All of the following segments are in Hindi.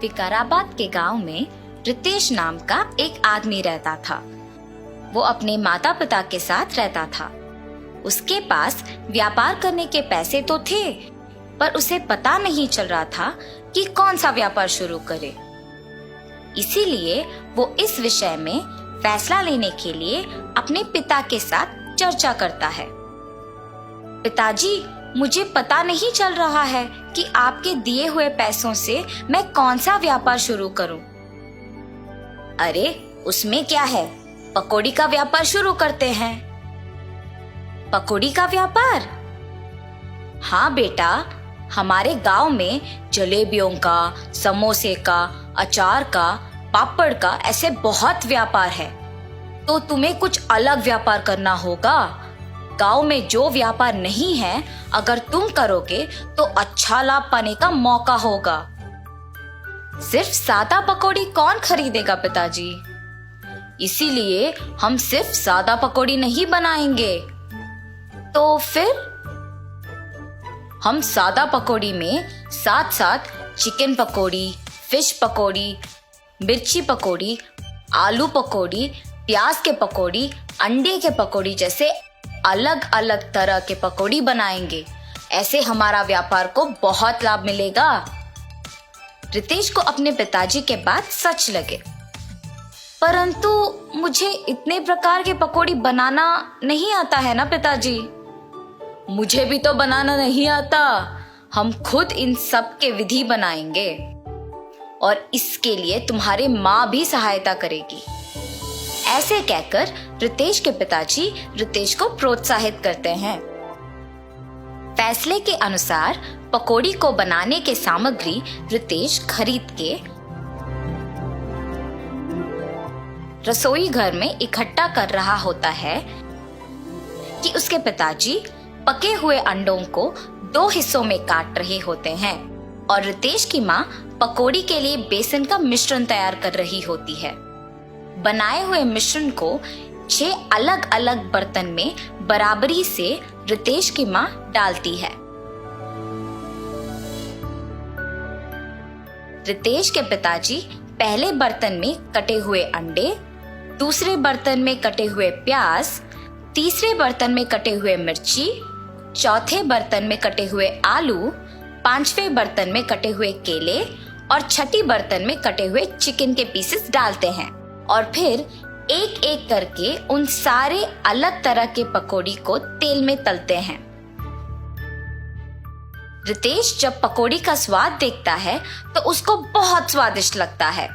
विकाराबाद के गांव में रितेश नाम का एक आदमी रहता था। वो अपने माता पिता के साथ रहता था। उसके पास व्यापार करने के पैसे तो थे, पर उसे पता नहीं चल रहा था कि कौन सा व्यापार शुरू करे। इसीलिए वो इस विषय में फैसला लेने के लिए अपने पिता के साथ चर्चा करता है। पिताजी, मुझे पता नहीं चल रहा है कि आपके दिए हुए पैसों से मैं कौन सा व्यापार शुरू करूं। अरे, उसमें क्या है, पकौड़ी का व्यापार शुरू करते हैं। पकौड़ी का व्यापार? हाँ बेटा, हमारे गांव में जलेबियों का, समोसे का, अचार का, पापड़ का ऐसे बहुत व्यापार है। तो तुम्हें कुछ अलग व्यापार करना होगा। गांव में जो व्यापार नहीं है, अगर तुम करोगे तो अच्छा लाभ पाने का मौका होगा। सिर्फ सादा पकौड़ी कौन खरीदेगा पिताजी? इसीलिए हम सिर्फ सादा पकौड़ी नहीं बनाएंगे। तो फिर हम सादा पकौड़ी में साथ साथ चिकन पकौड़ी, फिश पकौड़ी, मिर्ची पकौड़ी, आलू पकौड़ी, प्याज के पकौड़ी, अंडे के पकौड़ी जैसे अलग अलग तरह के पकौड़ी बनाएंगे। ऐसे हमारा व्यापार को बहुत लाभ मिलेगा। रितेश को अपने पिताजी के बात सच लगे। परंतु मुझे इतने प्रकार के पकौड़ी बनाना नहीं आता है ना पिताजी। मुझे भी तो बनाना नहीं आता। हम खुद इन सब के विधि बनाएंगे और इसके लिए तुम्हारी माँ भी सहायता करेगी। ऐसे कहकर रितेश के पिताजी रितेश को प्रोत्साहित करते हैं। फैसले के अनुसार पकौड़ी को बनाने के सामग्री रितेश खरीद के रसोई घर में इकट्ठा कर रहा होता है कि उसके पिताजी पके हुए अंडों को 2 हिस्सों में काट रहे होते हैं और रितेश की माँ पकौड़ी के लिए बेसन का मिश्रण तैयार कर रही होती है। बनाए हुए मिश्रण को 6 अलग अलग बर्तन में बराबरी से रितेश की माँ डालती है। रितेश के पिताजी पहले बर्तन में कटे हुए अंडे, दूसरे बर्तन में कटे हुए प्याज, तीसरे बर्तन में कटे हुए मिर्ची, चौथे बर्तन में कटे हुए आलू, 5वें बर्तन में कटे हुए केले और छठी बर्तन में कटे हुए चिकन के पीसेस डालते हैं और फिर एक एक करके उन सारे अलग तरह के पकौड़ी को तेल में तलते हैं। रितेश जब पकौड़ी का स्वाद देखता है तो उसको बहुत स्वादिष्ट लगता है।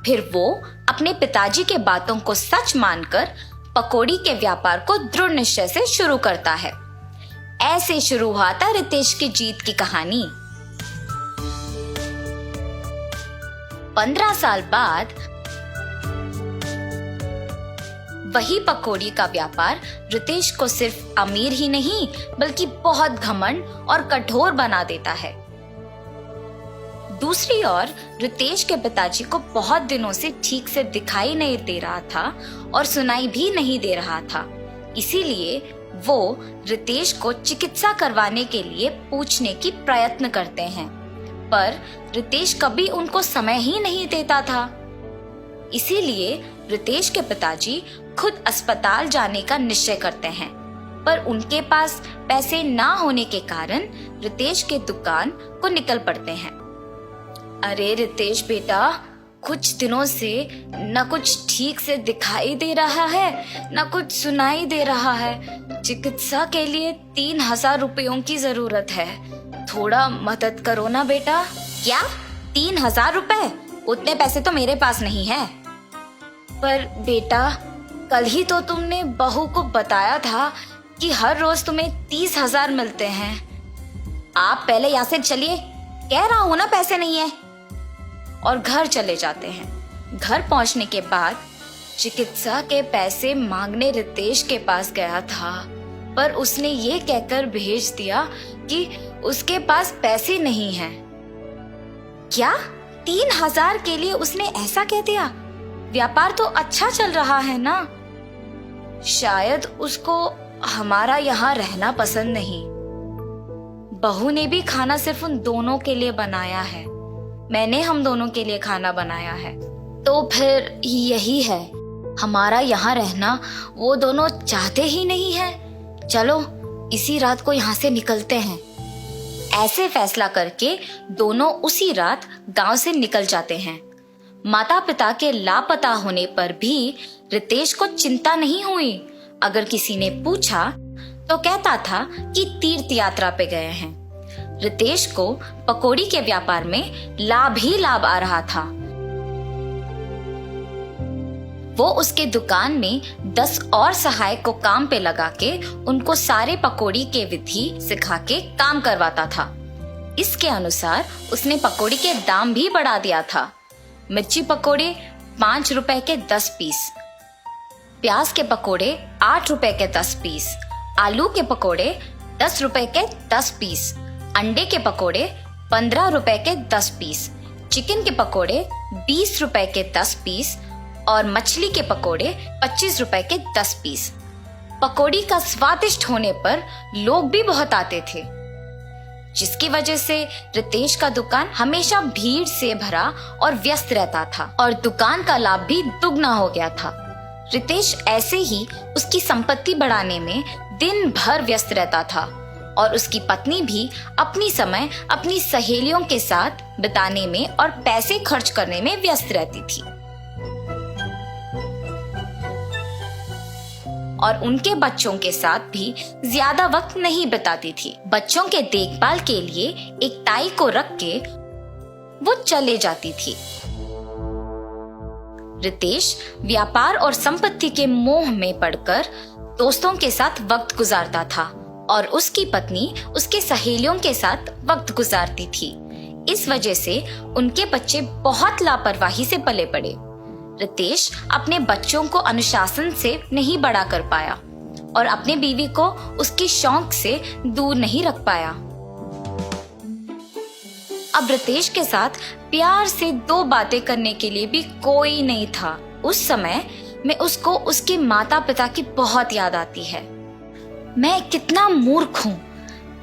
फिर वो अपने पिताजी के बातों को सच मानकर पकौड़ी के व्यापार को दृढ़ निश्चय से शुरू करता है। ऐसे शुरू हुआ था रितेश की जीत की कहानी। 15 साल बाद वही पकौड़ी का व्यापार रितेश को सिर्फ अमीर ही नहीं बल्कि बहुत घमंड और कठोर बना देता है। दूसरी ओर रितेश के पिताजी को बहुत दिनों से ठीक से दिखाई नहीं दे रहा था और सुनाई भी नहीं दे रहा था। इसीलिए वो रितेश को चिकित्सा करवाने के लिए पूछने की प्रयत्न करते हैं, पर रितेश कभी उनको समय ही नहीं देता था। इसीलिए रितेश के पिताजी खुद अस्पताल जाने का निश्चय करते हैं, पर उनके पास पैसे ना होने के कारण रितेश के दुकान को निकल पड़ते हैं। अरे रितेश बेटा, कुछ दिनों से न कुछ ठीक से दिखाई दे रहा है न कुछ सुनाई दे रहा है। चिकित्सा के लिए 3000 रुपयों की जरूरत है। थोड़ा मदद करो ना बेटा। क्या 3000 रुपए? उतने पैसे तो मेरे पास नहीं है। पर बेटा, कल ही तो तुमने बहू को बताया था कि हर रोज तुम्हें 30,000 मिलते हैं। आप पहले यहाँ से चलिए, कह रहा हूँ ना पैसे नहीं है। और घर चले जाते हैं। घर पहुंचने के बाद चिकित्सा के पैसे मांगने रितेश के पास गया था, पर उसने ये कहकर भेज दिया कि उसके पास पैसे नहीं हैं। क्या 3000 के लिए उसने ऐसा कह दिया? व्यापार तो अच्छा चल रहा है ना। शायद उसको हमारा यहाँ रहना पसंद नहीं। बहू ने भी खाना सिर्फ उन दोनों के लिए बनाया है। मैंने हम दोनों के लिए खाना बनाया है। तो फिर यही है, हमारा यहाँ रहना वो दोनों चाहते ही नहीं है। चलो इसी रात को यहाँ से निकलते हैं। ऐसे फैसला करके दोनों उसी रात गांव से निकल जाते हैं। माता पिता के लापता होने पर भी रितेश को चिंता नहीं हुई। अगर किसी ने पूछा तो कहता था कि तीर्थ यात्रा पे गए हैं। रितेश को पकौड़ी के व्यापार में लाभ ही लाभ आ रहा था। वो उसके दुकान में 10 और सहायक को काम पे लगा के उनको सारे पकौड़ी के विधि सिखा के काम करवाता था। इसके अनुसार उसने पकौड़ी के दाम भी बढ़ा दिया था। मिर्ची पकौड़े 5 रुपए के 10 पीस, प्याज के पकौड़े 8 रुपए के 10 पीस, आलू के पकौड़े 10 रुपए के 10 पीस, अंडे के पकौड़े 15 रुपए के 10 पीस, चिकन के पकौड़े 20 रुपए के 10 पीस और मछली के पकौड़े 25 रुपए के 10 पीस। पकौड़ी का स्वादिष्ट होने पर लोग भी बहुत आते थे, जिसकी वजह से रितेश का दुकान हमेशा भीड़ से भरा और व्यस्त रहता था और दुकान का लाभ भी दुगना हो गया था। रितेश ऐसे ही उसकी संपत्ति बढ़ाने में दिन भर व्यस्त रहता था और उसकी पत्नी भी अपनी समय अपनी सहेलियों के साथ बिताने में और पैसे खर्च करने में व्यस्त रहती थी और उनके बच्चों के साथ भी ज्यादा वक्त नहीं बिताती थी। बच्चों के देखभाल के लिए एक ताई को रख के वो चले जाती थी। रितेश व्यापार और संपत्ति के मोह में पड़कर दोस्तों के साथ वक्त गुजारता था और उसकी पत्नी उसके सहेलियों के साथ वक्त गुजारती थी। इस वजह से उनके बच्चे बहुत लापरवाही से पले पड़े। रितेश अपने बच्चों को अनुशासन से नहीं बड़ा कर पाया और अपने बीवी को उसकी शौक से दूर नहीं रख पाया। अब रितेश के साथ प्यार से 2 बातें करने के लिए भी कोई नहीं था। उस समय में उसको उसके माता पिता की बहुत याद आती है। मैं कितना मूर्ख हूँ,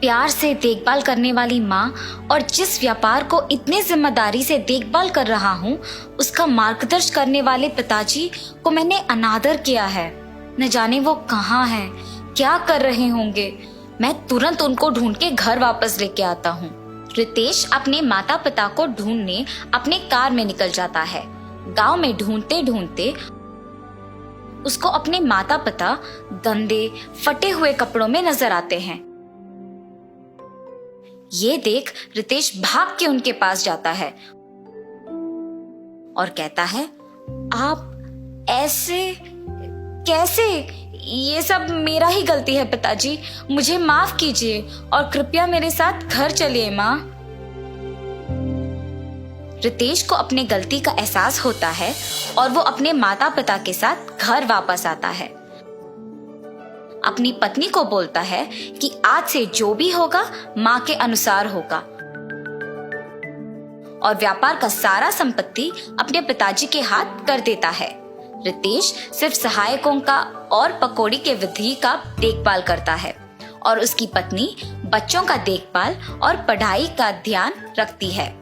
प्यार से देखभाल करने वाली माँ और जिस व्यापार को इतने जिम्मेदारी से देखभाल कर रहा हूँ उसका मार्गदर्शन करने वाले पिताजी को मैंने अनादर किया है। न जाने वो कहाँ हैं, क्या कर रहे होंगे। मैं तुरंत उनको ढूंढ के घर वापस लेके आता हूँ। रितेश अपने माता पिता को ढूंढने अपने कार में निकल जाता है। गांव में ढूंढते ढूंढते उसको अपने माता पिता गंदे फटे हुए कपड़ों में नजर आते हैं। ये देख रितेश भाग के उनके पास जाता है और कहता है, आप ऐसे कैसे? ये सब मेरा ही गलती है पिताजी, मुझे माफ कीजिए और कृपया मेरे साथ घर चलिए माँ। रितेश को अपने गलती का एहसास होता है और वो अपने माता पिता के साथ घर वापस आता है। अपनी पत्नी को बोलता है कि आज से जो भी होगा माँ के अनुसार होगा और व्यापार का सारा संपत्ति अपने पिताजी के हाथ कर देता है। रितेश सिर्फ सहायकों का और पकौड़ी के विधि का देखभाल करता है और उसकी पत्नी बच्चों का देखभाल और पढ़ाई का ध्यान रखती है।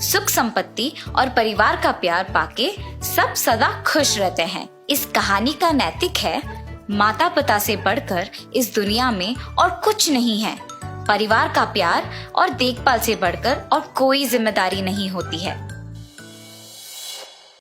सुख संपत्ति और परिवार का प्यार पाके सब सदा खुश रहते हैं। इस कहानी का नैतिक है, माता पिता से बढ़कर इस दुनिया में और कुछ नहीं है। परिवार का प्यार और देखभाल से बढ़कर और कोई जिम्मेदारी नहीं होती है।